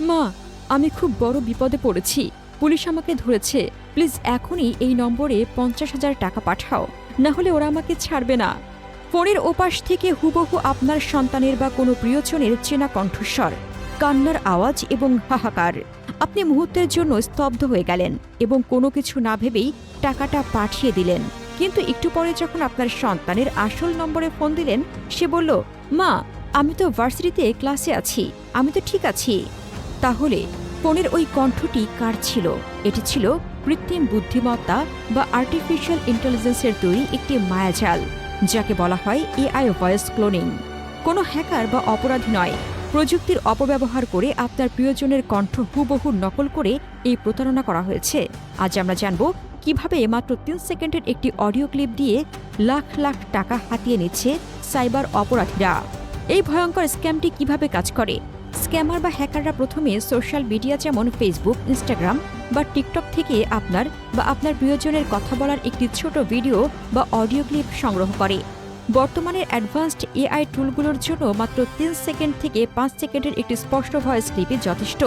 মা, আমি খুব বড় বিপদে পড়েছি। পুলিশ আমাকে ধরেছে। প্লিজ এখনই এই নম্বরে 50,000 টাকা পাঠাও, না হলে ওরা আমাকে ছাড়বে না। ফোনের ওপাশ থেকে হুবহু আপনার সন্তানের বা কোনো প্রিয়জনের চেনা কণ্ঠস্বর, কান্নার আওয়াজ এবং হাহাকার। আপনি মুহূর্তের জন্য স্তব্ধ হয়ে গেলেন এবং কোনো কিছু না ভেবেই টাকাটা পাঠিয়ে দিলেন। কিন্তু একটু পরে যখন আপনার সন্তানের আসল নম্বরে ফোন দিলেন, সে বলল, মা, আমি তো ভার্সিটিতে ক্লাসে আছি, আমি তো ঠিক আছি। তাহলে ফোনের ওই কণ্ঠটি কার ছিল? এটি ছিল কৃত্রিম বুদ্ধিমত্তা বা আর্টিফিশিয়াল ইন্টেলিজেন্সের তৈরি একটি মায়াজাল, যাকে বলা হয় এআই ভয়েস ক্লোনিং। কোনো হ্যাকার বা অপরাধী নয়, প্রযুক্তির অপব্যবহার করে আপনার প্রিয়জনের কণ্ঠ হুবহু নকল করে এই প্রতারণা করা হয়েছে। আজ আমরা জানব কিভাবে মাত্র 3 সেকেন্ডের একটি অডিও ক্লিপ দিয়ে লাখ লাখ টাকা হাতিয়ে নিচ্ছে সাইবার অপরাধীরা। এই ভয়ঙ্কর স্ক্যামটি কিভাবে কাজ করে? স্ক্যামার বা হ্যাকাররা প্রথমে সোশ্যাল মিডিয়া যেমন ফেসবুক, ইনস্টাগ্রাম বা টিকটক থেকে আপনার বা আপনার প্রিয়জনের কথা বলার একটি ছোট ভিডিও বা অডিও ক্লিপ সংগ্রহ করে। বর্তমানের অ্যাডভান্সড এআই টুলগুলোর জন্য মাত্র 3 সেকেন্ড থেকে 5 সেকেন্ডের একটি স্পষ্ট ভয়েস ক্লিপই যথেষ্ট।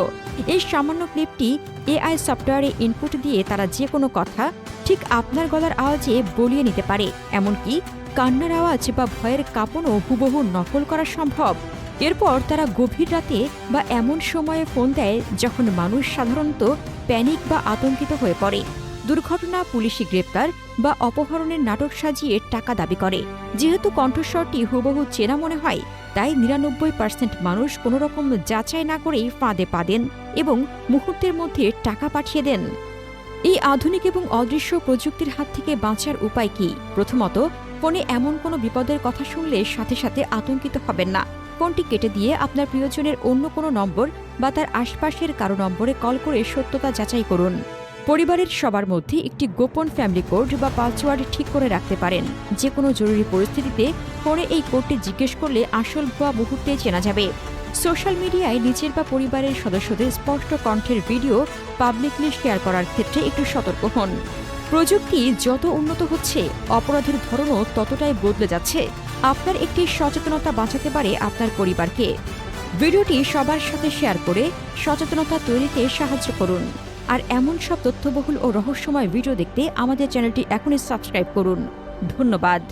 এই সামান্য ক্লিপটি এআই সফটওয়্যারে ইনপুট দিয়ে তারা যে কোনো কথা ঠিক আপনার গলার আওয়াজে বলিয়ে নিতে পারে। এমনকি কান্নার আওয়াজ বা ভয়ের কাঁপনও হুবহু নকল করা সম্ভব। এরপর তারা গভীর রাতে বা এমন সময়ে ফোন দেয় যখন মানুষ সাধারণত প্যানিক বা আতঙ্কিত হয়ে পড়ে। দুর্ঘটনা, পুলিশি গ্রেপ্তার বা অপহরণের নাটক সাজিয়ে টাকা দাবি করে। যেহেতু কণ্ঠস্বরটি হুবহু চেনা মনে হয়, তাই 99% মানুষ কোনোরকম যাচাই না করেই ফাঁদে পা দেন এবং মুহূর্তের মধ্যে টাকা পাঠিয়ে দেন। এই আধুনিক এবং অদৃশ্য প্রযুক্তির হাত থেকে বাঁচার উপায় কি? প্রথমত, ফোনে এমন কোনো বিপদের কথা শুনলে সাথে সাথে আতঙ্কিত হবেন না। ফোনটি কেটে দিয়ে আপনার প্রিয়জনের অন্য কোনো নম্বর বা তার আশপাশের কারো নম্বরে কল করে সত্যতা যাচাই করুন। পরিবারের সবার মধ্যে একটি গোপন ফ্যামিলি কোড বা পাসওয়ার্ড ঠিক করে রাখতে পারেন। যে কোনো জরুরি পরিস্থিতিতে ফোনে এই কোডটি জিজ্ঞেস করলে আসল ভুয়া মুহূর্তে চেনা যাবে। সোশ্যাল মিডিয়ায় নিজের বা পরিবারের সদস্যদের স্পষ্ট কণ্ঠের ভিডিও পাবলিকলি শেয়ার করার ক্ষেত্রে একটু সতর্ক হন। প্রযুক্তি যত উন্নত হচ্ছে, অপরাধের ধরনও ততটাই বদলে যাচ্ছে। আপনার একটি সচেতনতা বাঁচাতে পারে আপনার পরিবারকে। ভিডিওটি সবার সাথে শেয়ার করে সচেতনতা তৈরিতে সাহায্য করুন। আর এমন সব তথ্যবহুল ও রহস্যময় ভিডিও দেখতে আমাদের চ্যানেলটি এখনই সাবস্ক্রাইব করুন। ধন্যবাদ।